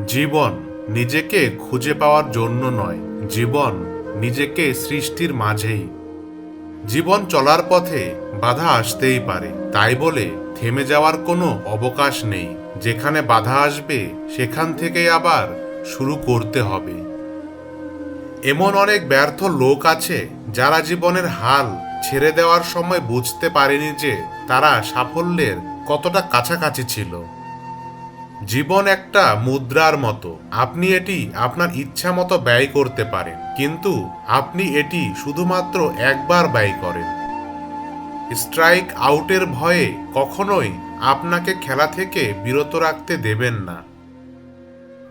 জীবন নিজেকে খুঁজে পাওয়ার জন্য নয়, জীবন নিজেকে সৃষ্টির মাঝেই। জীবন চলার পথে বাধা আসতেই পারে, তাই বলে থেমে যাওয়ার কোনো অবকাশ নেই। যেখানে বাধা আসবে সেখান থেকেই আবার শুরু করতে হবে। এমন অনেক ব্যর্থ লোক আছে যারা জীবনের হাল ছেড়ে দেওয়ার সময় বুঝতে পারেনি যে তারা সাফল্যের কতটা কাছাকাছি ছিল। জীবন একটা মুদ্রার মতো, আপনি এটি আপনার ইচ্ছা মতো ব্যয় করতে পারেন, কিন্তু আপনি এটি শুধুমাত্র একবার ব্যয় করেন। স্ট্রাইক আউটের ভয়ে কখনোই আপনাকে খেলা থেকে বিরত রাখতে দেবেন না।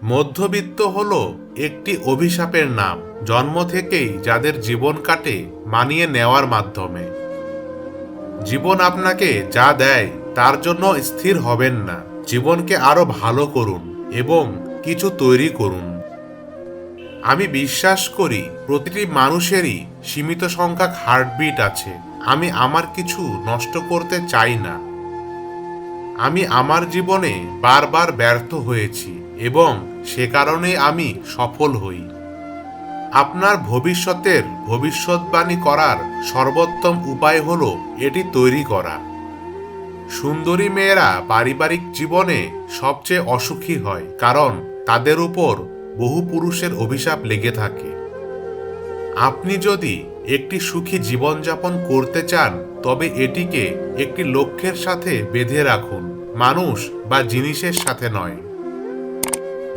মধ্যবিত্ত হলো একটি অভিশাপের নাম, জন্ম থেকেই যাদের জীবন কাটে মানিয়ে নেওয়ার মাধ্যমে। জীবন আপনাকে যা দেয় তার জন্য স্থির হবেন না, জীবনকে আরো ভালো করুন এবং কিছু তৈরি করুন। আমি বিশ্বাস করি প্রতিটি মানুষেরই সীমিত সংখ্যক হার্টবিট আছে। আমি আমার কিছু নষ্ট করতে চাই না। আমি আমার জীবনে বারবার ব্যর্থ হয়েছি এবং সে কারণে আমি সফল হই। আপনার ভবিষ্যতের ভবিষ্যৎবাণী করার সর্বোত্তম উপায় হলো এটি তৈরি করা। সুন্দরী মেয়েরা পারিবারিক জীবনে সবচেয়ে অসুখী হয়, কারণ তাদের উপর বহু পুরুষের অভিশাপ লেগে থাকে। আপনি যদি একটি সুখী জীবনযাপন করতে চান, তবে এটিকে একটি লক্ষ্যের সাথে বেঁধে রাখুন, মানুষ বা জিনিসের সাথে নয়।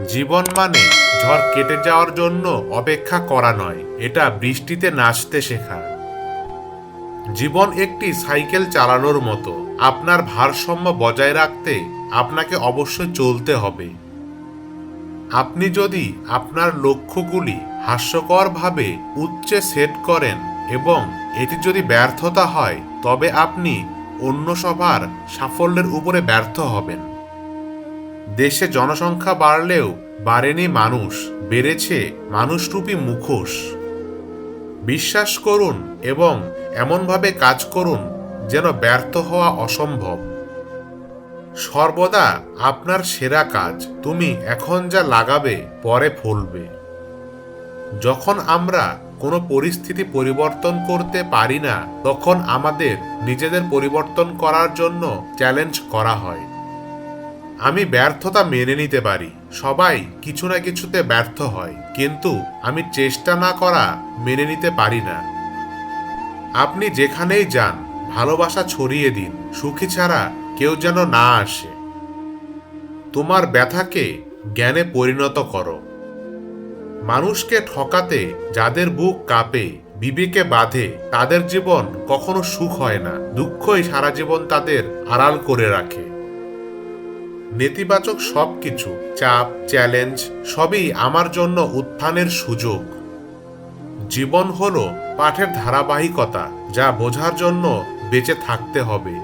জীবন মানে ঝড় কেটে যাওয়ার জন্য অপেক্ষা করা নয়, এটা বৃষ্টিতে নাচতে শেখা। জীবন একটি সাইকেল চালানোর মতো, আপনার ভারসাম্য বজায় রাখতে আপনাকে অবশ্যই চলতে হবে। আপনি যদি আপনার লক্ষ্যগুলি হাস্যকরভাবে উচ্চে সেট করেন এবং এটি যদি ব্যর্থতা হয়, তবে আপনি অন্য সবার সাফল্যের উপরে ব্যর্থ হবেন। দেশে জনসংখ্যা বাড়লেও বাড়েনি মানুষ, বেড়েছে মানুষরূপী মুখোশ। বিশ্বাস করুন এবং এমনভাবে কাজ করুন যেন ব্যর্থ হওয়া অসম্ভব। সর্বদা আপনার সেরা কাজ তুমি এখন যা লাগাবে পরে ফলবে। যখন আমরা কোনো পরিস্থিতি পরিবর্তন করতে পারি না, তখন আমাদের নিজেদের পরিবর্তন করার জন্য চ্যালেঞ্জ করা হয়। আমি ব্যর্থতা মেনে নিতে পারি, সবাই কিছু না কিছুতে ব্যর্থ হয়, কিন্তু আমি চেষ্টা না করা মেনে নিতে পারি না। আপনি যেখানেই যান ভালোবাসা ছড়িয়ে দিন, সুখী ছাড়া কেউ যেন না আসে। তোমার ব্যথাকে জ্ঞানে পরিণত করো। মানুষকে ঠকাতে যাদের বুক কাঁপে, বিবেকে বাঁধে, তাদের জীবন কখনো সুখ হয় না, দুঃখই সারা জীবন তাদের আড়াল করে রাখে। নেতিবাচক সবকিছু, চাপ, চ্যালেঞ্জ সবই আমার জন্য উত্থানের সুযোগ। জীবন হলো পাঠের ধারাবাহিকতা, যা বোঝার জন্য বেঁচে থাকতে হবে।